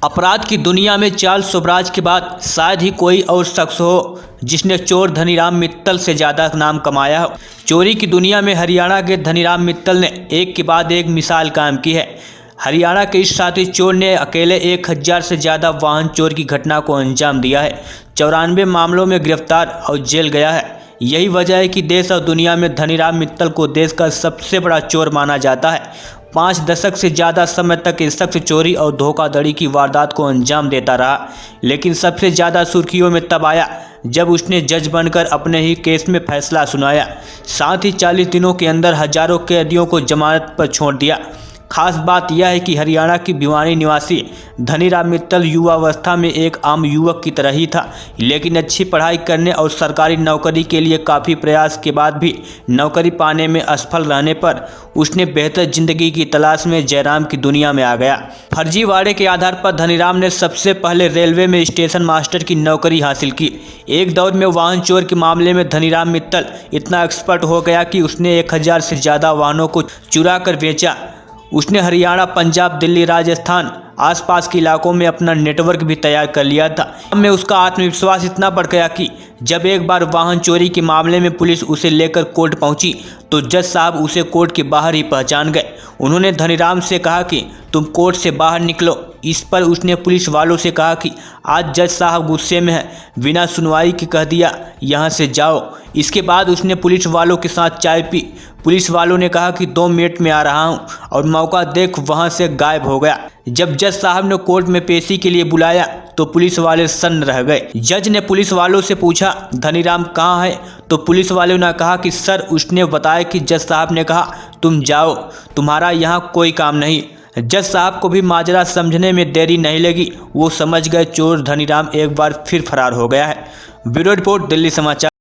अपराध की दुनिया में चार्ल्स शोबराज के बाद शायद ही कोई और शख्स हो जिसने चोर धनीराम मित्तल से ज़्यादा नाम कमाया हो। चोरी की दुनिया में हरियाणा के धनीराम मित्तल ने एक के बाद एक मिसाल कायम की है। हरियाणा के इस साथी चोर ने अकेले 1000 से ज़्यादा वाहन चोर की घटना को अंजाम दिया है। 94 मामलों में गिरफ्तार और जेल गया है। यही वजह है कि देश और दुनिया में धनीराम मित्तल को देश का सबसे बड़ा चोर माना जाता है। 5 दशक से ज़्यादा समय तक इस शख्स चोरी और धोखाधड़ी की वारदात को अंजाम देता रहा, लेकिन सबसे ज़्यादा सुर्खियों में तब आया जब उसने जज बनकर अपने ही केस में फैसला सुनाया। साथ ही 40 दिनों के अंदर हजारों कैदियों को जमानत पर छोड़ दिया। खास बात यह है कि हरियाणा की भिवानी निवासी धनीराम मित्तल युवावस्था में एक आम युवक की तरह ही था, लेकिन अच्छी पढ़ाई करने और सरकारी नौकरी के लिए काफ़ी प्रयास के बाद भी नौकरी पाने में असफल रहने पर उसने बेहतर जिंदगी की तलाश में जयराम की दुनिया में आ गया। फर्जीवाड़े के आधार पर धनीराम ने सबसे पहले रेलवे में स्टेशन मास्टर की नौकरी हासिल की। एक दौर में वाहन चोर के मामले में धनीराम मित्तल इतना एक्सपर्ट हो गया कि उसने 1000 से ज़्यादा वाहनों को चुरा कर बेचा। उसने हरियाणा, पंजाब, दिल्ली, राजस्थान आसपास के इलाकों में अपना नेटवर्क भी तैयार कर लिया था। अब में उसका आत्मविश्वास इतना बढ़ गया कि जब एक बार वाहन चोरी के मामले में पुलिस उसे लेकर कोर्ट पहुंची तो जज साहब उसे कोर्ट के बाहर ही पहचान गए। उन्होंने धनीराम से कहा कि तुम कोर्ट से बाहर निकलो। इस पर उसने पुलिस वालों से कहा कि आज जज साहब गुस्से में हैं, बिना सुनवाई के कह दिया यहाँ से जाओ। इसके बाद उसने पुलिस वालों के साथ चाय पी। पुलिस वालों ने कहा कि 2 मिनट में आ रहा हूँ और मौका देख वहाँ से गायब हो गया। जब जज साहब ने कोर्ट में पेशी के लिए बुलाया तो पुलिस वाले सन्न रह गए। जज ने पुलिस वालों से पूछा धनीराम कहाँ है, तो पुलिस वालों ने कहा कि सर उसने बताया कि जज साहब ने कहा तुम जाओ, तुम्हारा यहाँ कोई काम नहीं। जज साहब को भी माजरा समझने में देरी नहीं लगी। वो समझ गए चोर धनीराम एक बार फिर फरार हो गया है। ब्यूरो रिपोर्ट, दिल्ली समाचार।